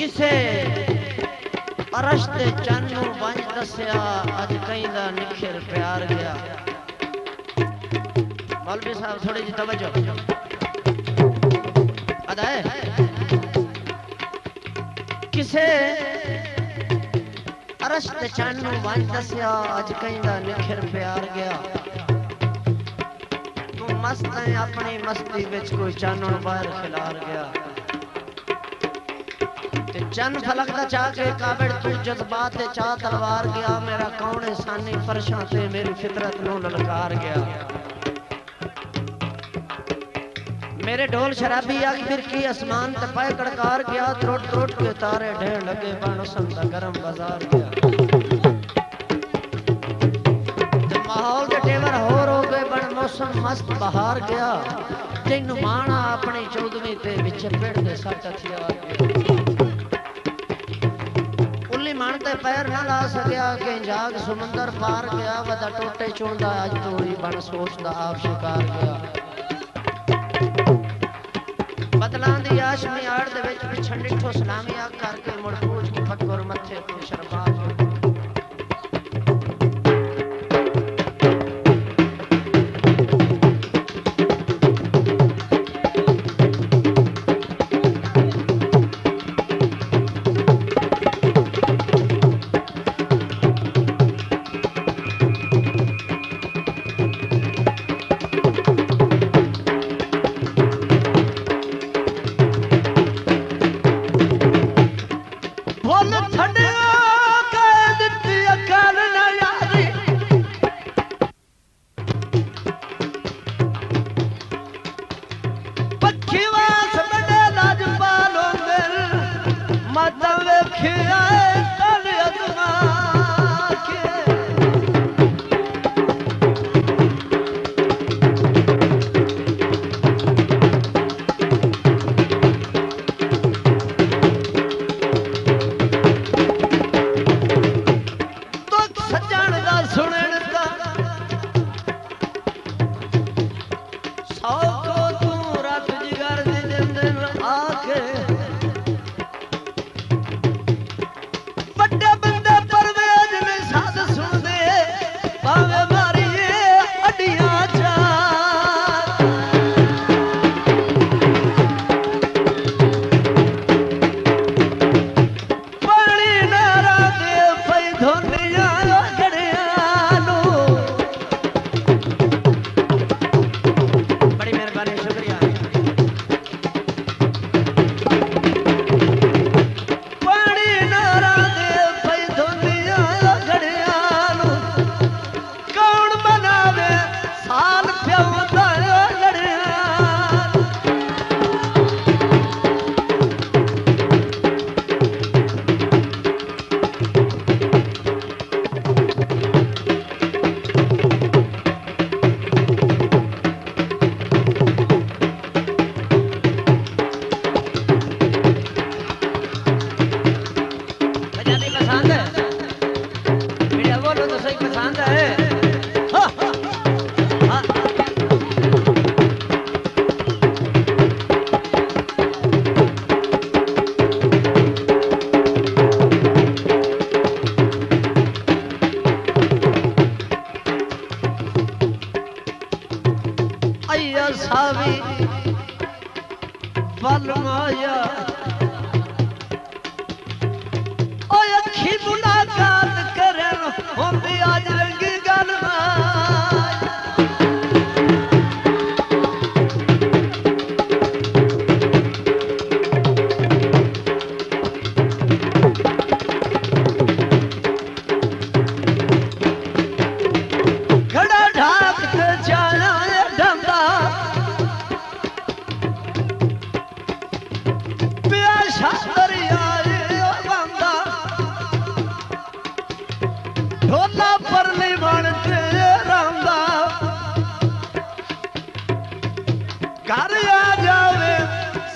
किसे अरश दे चन्न नूं वंज दस्या अज कईंदा निखर प्यार गया। मौलवी साहब थोड़ी जी तवज्जो अदा है। किसे अरश दे चन्न नूं वंज दस्या अज कईंदा निखर प्यार गया। तू मस्त है अपनी मस्ती विच कोई चानण बाहर खिलार गया। चन फलक दा चाह के काबिड़ तू जज्बात दे चाह तलवार गया। मेरा कौन सानी फरशां ते मेरी फितरत नूं ललकार गया। मेरे ढोल शराबी अग फिरकी आसमान ते पाए कड़कार गया। त्रोट त्रोट के तारे ढेर लगे बन संदा गरम बाजार गया। माहौल दे तेवर होर हो गए बन मौसम मस्त बहार गया। तैनू माना अपनी 14वीं ते विच पेड़ दे सट हथियार गया। मानते पैर न ला सकिया कि जाग समुंदर पार गया। वदा टोटे चुनदा अज तो ही बन सोचदा आप शिकार गया। बदलां दी आश मियाड़ दे विच पिछड़ डिठो सलामी आग करके मुड़ पूछ के फक्कर मथे ते शर्मार गया।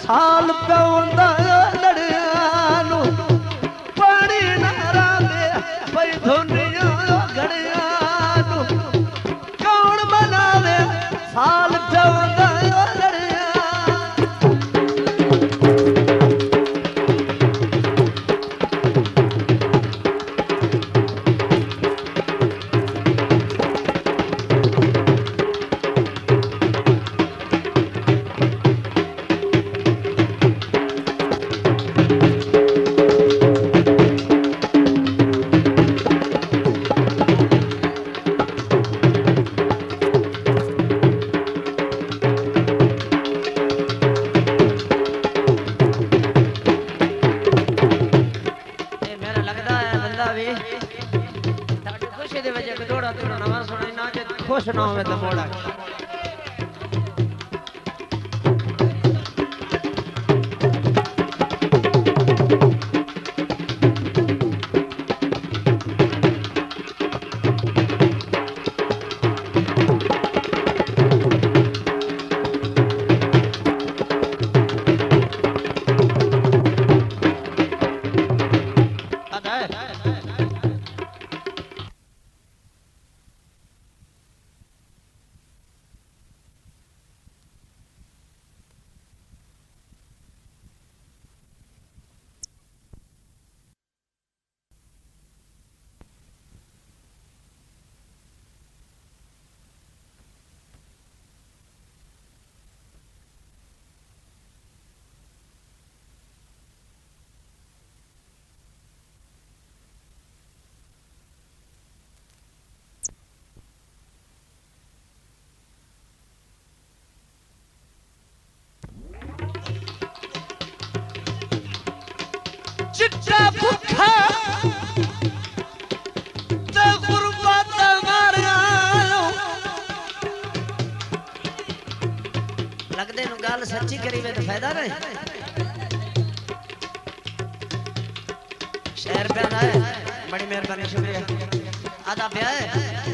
साल पौंदा लड़िया नू पानी नारा दे पई धुनिया घड़िया नू कौन मनावे साल पौंदा लड़िया ਤੈਨੂੰ ਨਵਾਂ ਸੁਣਾਈਨਾ ਜੇ ਖੁਸ਼ ਨਾ ਹੋਵੇ ਤਾਂ ਮੋੜਾ चिट्टा भुखा ते गुरबत मारिया लगदे नु गल सच्ची करी वे तो फायदा नहीं शेर पे है बड़ी मेहरबानी शुक्रिया आदा ब्याह है